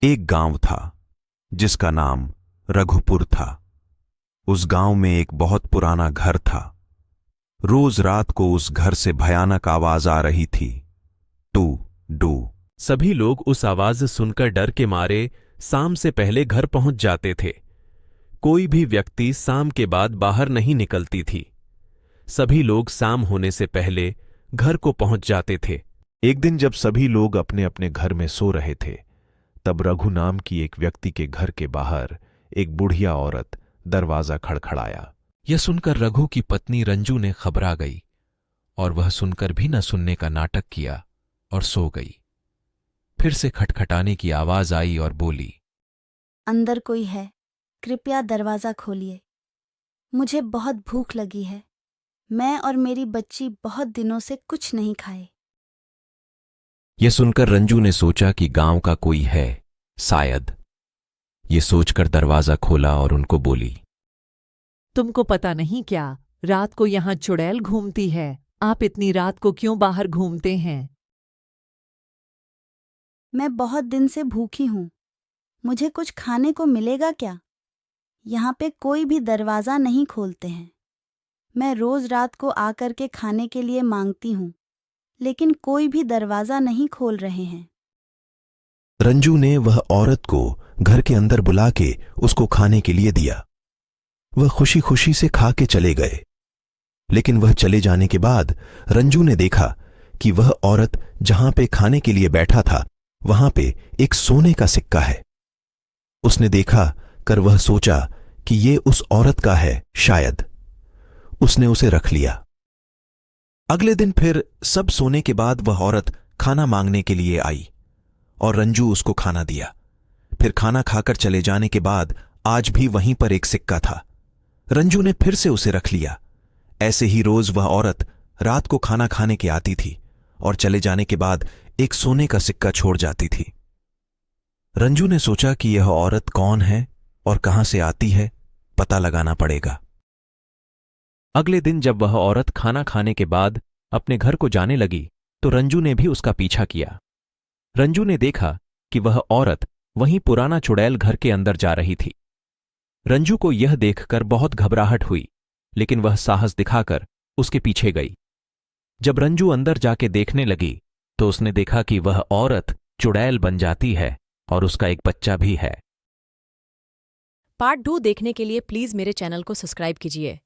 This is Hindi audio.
एक गांव था जिसका नाम रघुपुर था। उस गांव में एक बहुत पुराना घर था। रोज रात को उस घर से भयानक आवाज आ रही थी, टू डू। सभी लोग उस आवाज सुनकर डर के मारे शाम से पहले घर पहुंच जाते थे। कोई भी व्यक्ति शाम के बाद बाहर नहीं निकलती थी। सभी लोग शाम होने से पहले घर को पहुंच जाते थे। एक दिन जब सभी लोग अपने अपने घर में सो रहे थे, तब रघु नाम की एक व्यक्ति के घर के बाहर एक बुढ़िया औरत दरवाजा खड़खड़ाया। यह सुनकर रघु की पत्नी रंजू ने घबरा गई और वह सुनकर भी न सुनने का नाटक किया और सो गई। फिर से खटखटाने की आवाज आई और बोली, अंदर कोई है, कृपया दरवाजा खोलिए। मुझे बहुत भूख लगी है। मैं और मेरी बच्ची बहुत दिनों से कुछ नहीं खाए। यह सुनकर रंजू ने सोचा कि गांव का कोई है शायद। ये सोचकर दरवाजा खोला और उनको बोली, तुमको पता नहीं क्या, रात को यहां चुड़ैल घूमती है। आप इतनी रात को क्यों बाहर घूमते हैं? मैं बहुत दिन से भूखी हूं। मुझे कुछ खाने को मिलेगा क्या? यहाँ पे कोई भी दरवाजा नहीं खोलते हैं। मैं रोज रात को आकर के खाने के लिए मांगती हूँ, लेकिन कोई भी दरवाजा नहीं खोल रहे हैं। रंजू ने वह औरत को घर के अंदर बुला के उसको खाने के लिए दिया। वह खुशी खुशी से खा के चले गए। लेकिन वह चले जाने के बाद रंजू ने देखा कि वह औरत जहां पे खाने के लिए बैठा था वहां पे एक सोने का सिक्का है। उसने देखा कर वह सोचा कि ये उस औरत का है शायद। उसने उसे रख लिया। अगले दिन फिर सब सोने के बाद वह औरत खाना मांगने के लिए आई और रंजू उसको खाना दिया। फिर खाना खाकर चले जाने के बाद आज भी वहीं पर एक सिक्का था। रंजू ने फिर से उसे रख लिया। ऐसे ही रोज वह औरत रात को खाना खाने के आती थी और चले जाने के बाद एक सोने का सिक्का छोड़ जाती थी। रंजू ने सोचा कि यह औरत कौन है और कहां से आती है, पता लगाना पड़ेगा। अगले दिन जब वह औरत खाना खाने के बाद अपने घर को जाने लगी तो रंजू ने भी उसका पीछा किया। रंजू ने देखा कि वह औरत वहीं पुराना चुड़ैल घर के अंदर जा रही थी। रंजू को यह देखकर बहुत घबराहट हुई, लेकिन वह साहस दिखाकर उसके पीछे गई। जब रंजू अंदर जाके देखने लगी तो उसने देखा कि वह औरत चुड़ैल बन जाती है और उसका एक बच्चा भी है। पार्ट 2 देखने के लिए प्लीज मेरे चैनल को सब्सक्राइब कीजिए।